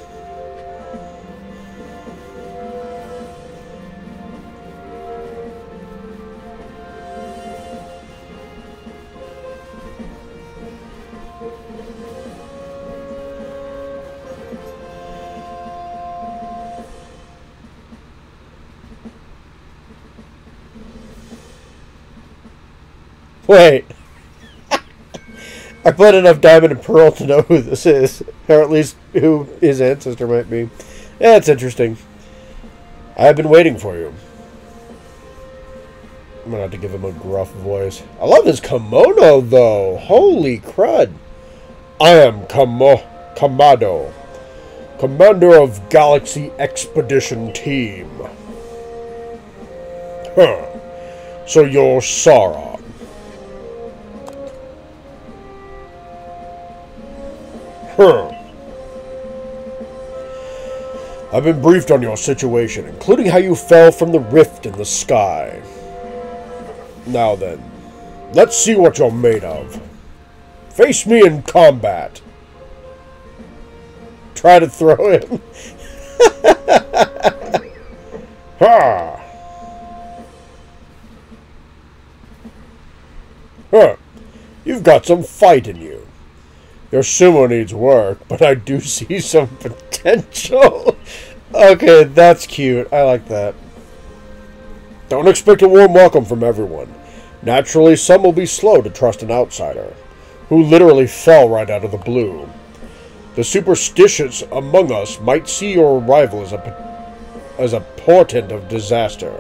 Wait. I played enough Diamond and Pearl to know who this is. Or at least who his ancestor might be. Yeah, it's interesting. I have been waiting for you. I'm going to have to give him a gruff voice. I love his kimono, though. Holy crud. I am Kamado, commander of Galaxy Expedition Team. Huh. So you're Sauron. I've been briefed on your situation, including how you fell from the rift in the sky. Now then, let's see what you're made of. Face me in combat. Try to throw him. Ha! Huh. You've got some fight in you. Your sumo needs work, but I do see some potential. Okay, that's cute. I like that. Don't expect a warm welcome from everyone. Naturally, some will be slow to trust an outsider, who literally fell right out of the blue. The superstitious among us might see your arrival as a portent of disaster.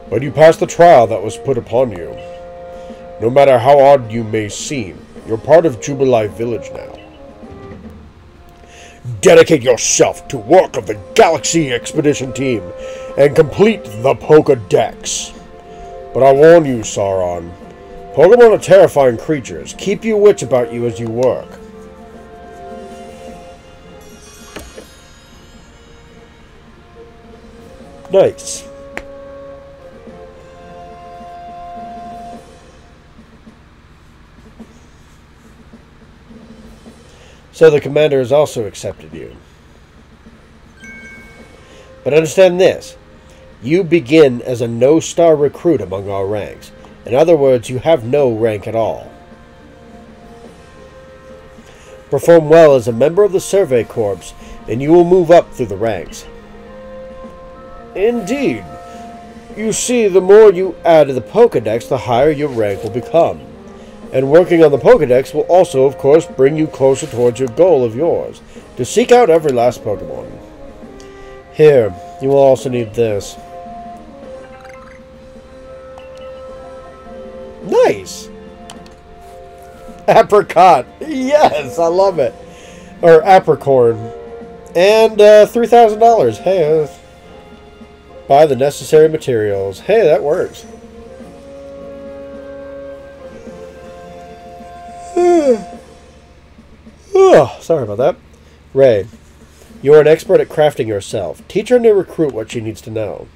But you passed the trial that was put upon you. No matter how odd you may seem, you're part of Jubilee Village now. Dedicate yourself to work of the Galaxy Expedition Team and complete the Pokédex. But I warn you, Sauron, Pokemon are terrifying creatures. Keep your wits about you as you work. Nice. So the commander has also accepted you. But understand this. You begin as a no-star recruit among our ranks. In other words, you have no rank at all. Perform well as a member of the Survey Corps, and you will move up through the ranks. Indeed. You see, the more you add to the Pokédex, the higher your rank will become. And working on the Pokédex will also, of course, bring you closer towards your goal of yours, to seek out every last Pokemon. Here, you will also need this. Nice! Apricot! Yes, I love it! Or Apricorn. And $3,000. Hey, buy the necessary materials. Hey, that works. Oh, sorry about that. Ray, you're an expert at crafting yourself. Teach our new recruit what she needs to know.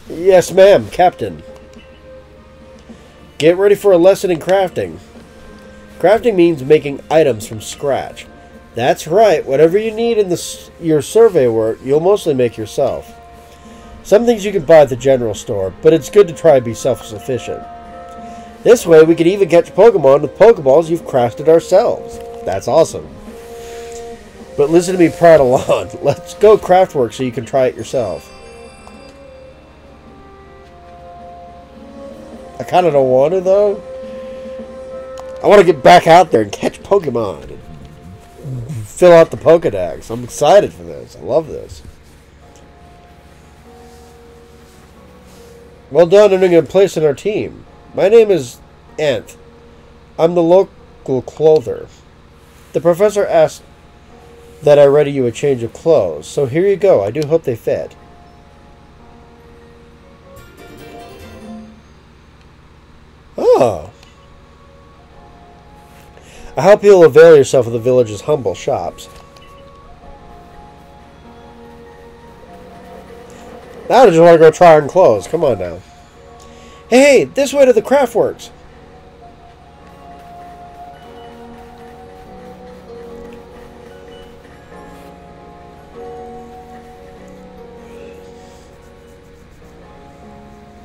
Yes, ma'am, Captain. Get ready for a lesson in crafting. Crafting means making items from scratch. That's right. Whatever you need in your survey work, you'll mostly make yourself. Some things you can buy at the general store, but it's good to try and be self-sufficient. This way, we can even catch Pokemon with Pokeballs you've crafted ourselves. That's awesome. But listen to me prattle on. Let's go Craftwork so you can try it yourself. I kind of don't want to, though. I want to get back out there and catch Pokemon. And fill out the Pokedex. I'm excited for this. I love this. Well done earning a place in our team. My name is Ant. I'm the local clother. The professor asked that I ready you a change of clothes. So here you go. I do hope they fit. Oh. I hope you'll avail yourself of the village's humble shops. Now I just want to go try on clothes. Come on now. Hey, this way to the Craftworks.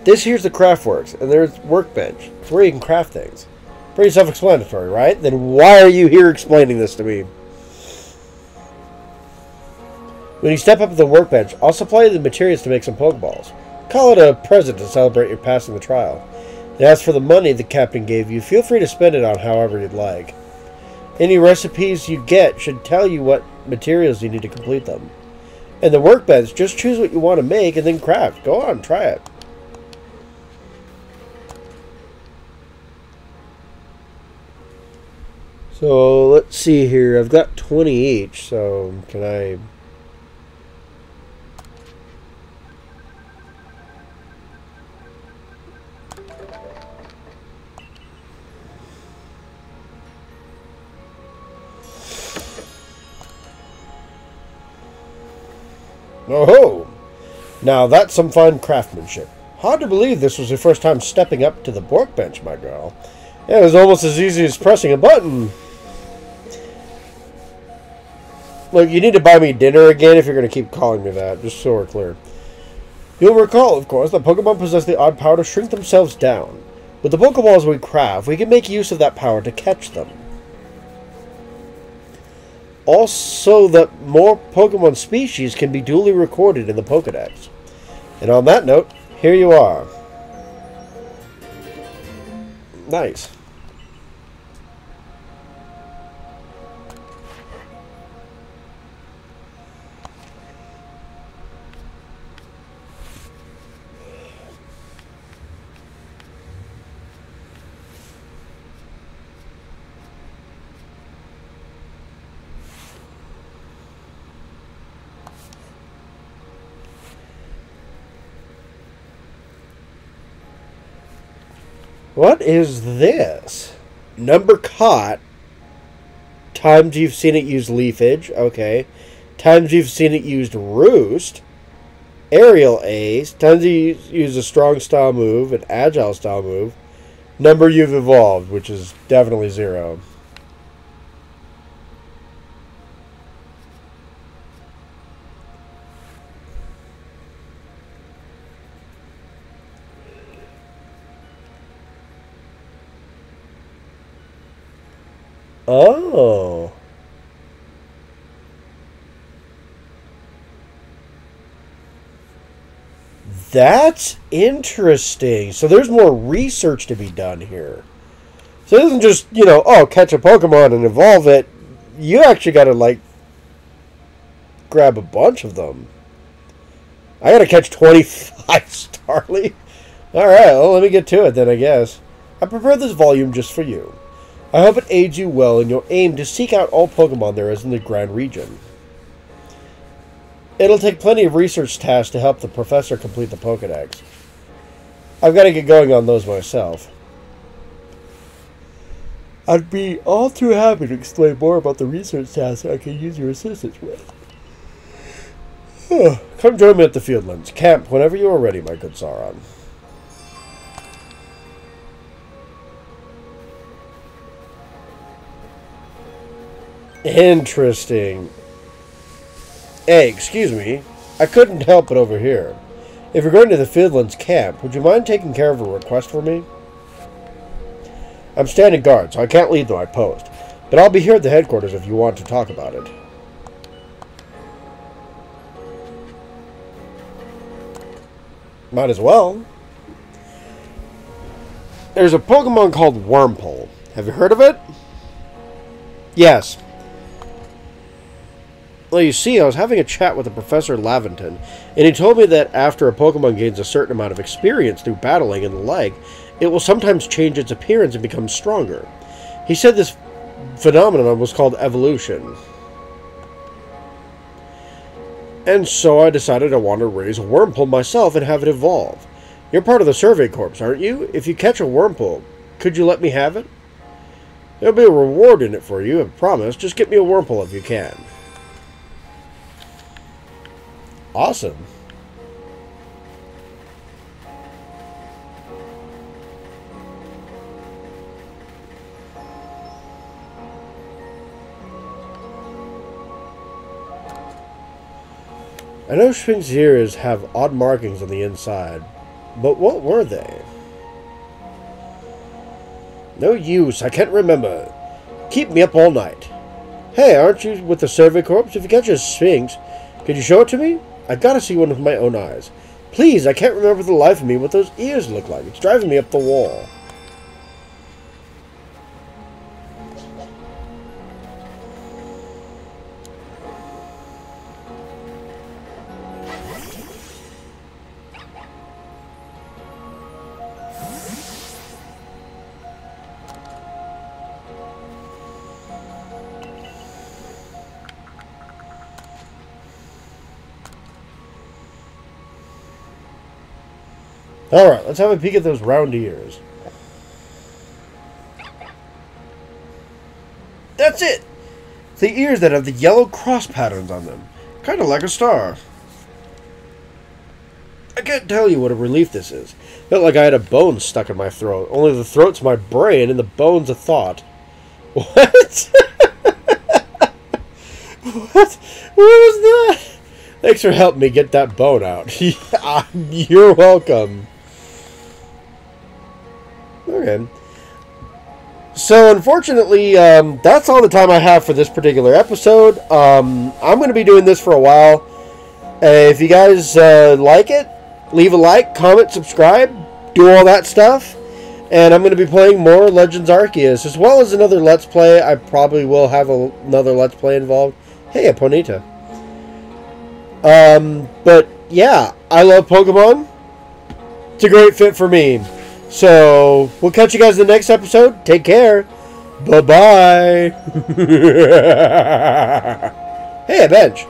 This here's the Craftworks, and there's Workbench. It's where you can craft things. Pretty self-explanatory, right? Then why are you here explaining this to me? When you step up to the Workbench, I'll supply you the materials to make some Pokeballs. Call it a present to celebrate your passing the trial. And as for the money the captain gave you, feel free to spend it on however you'd like. Any recipes you get should tell you what materials you need to complete them. And the Workbench, just choose what you want to make and then craft. Go on, try it. So, let's see here. I've got 20 each, so can I... Oh-ho! Now that's some fine craftsmanship. Hard to believe this was your first time stepping up to the workbench, my girl. It was almost as easy as pressing a button. Look, you need to buy me dinner again if you're going to keep calling me that, just so we're clear. You'll recall, of course, that Pokemon possess the odd power to shrink themselves down. With the Pokeballs we craft, we can make use of that power to catch them. Also, that more Pokemon species can be duly recorded in the Pokedex. And on that note, here you are. Nice. What is this? Number caught. Times you've seen it use leafage. Okay. Times you've seen it used roost. Aerial ace. Times you use a strong style move. An agile style move. Number you've evolved, which is definitely 0. Oh. That's interesting. So there's more research to be done here. So it isn't just, you know, oh, catch a Pokemon and evolve it. You actually got to, like, grab a bunch of them. I got to catch 25 Starly. Alright, well, let me get to it then, I guess. I prepared this volume just for you. I hope it aids you well in your aim to seek out all Pokemon there is in the Grand Region. It'll take plenty of research tasks to help the professor complete the Pokedex. I've got to get going on those myself. I'd be all too happy to explain more about the research tasks I can use your assistance with. Come join me at the Fieldlands camp whenever you are ready, my good Sauron. Interesting. Hey, excuse me. I couldn't help it over here. If you're going to the Fieldlands camp, would you mind taking care of a request for me? I'm standing guard, so I can't leave my post. But I'll be here at the headquarters if you want to talk about it. Might as well. There's a Pokemon called Wurmple. Have you heard of it? Yes. Well, you see, I was having a chat with Professor Laventon, and he told me that after a Pokemon gains a certain amount of experience through battling and the like, it will sometimes change its appearance and become stronger. He said this phenomenon was called evolution. And so I decided I wanted to raise a Wurmple myself and have it evolve. You're part of the Survey Corps, aren't you? If you catch a Wurmple, could you let me have it? There'll be a reward in it for you, I promise. Just get me a Wurmple if you can. Awesome. I know Sphinx ears have odd markings on the inside, but what were they? No use, I can't remember. Keep me up all night. Hey, aren't you with the Survey Corps? If you catch a Sphinx, could you show it to me? I've got to see one with my own eyes. Please, I can't remember for the life of me what those ears look like. It's driving me up the wall. Alright, let's have a peek at those round ears. That's it! The ears that have the yellow cross patterns on them. Kind of like a star. I can't tell you what a relief this is. Felt like I had a bone stuck in my throat. Only the throat's my brain and the bone's a thought. What? What? What was that? Thanks for helping me get that bone out. You're welcome. Okay. So, unfortunately, that's all the time I have for this particular episode. I'm going to be doing this for a while. If you guys like it, leave a like, comment, subscribe, do all that stuff. And I'm going to be playing more Legends Arceus, as well as another Let's Play. I probably will have another Let's Play involved. Hey, a Ponyta. But, yeah, I love Pokemon. It's a great fit for me. So, we'll catch you guys in the next episode. Take care. Bye-bye. Hey, a bench.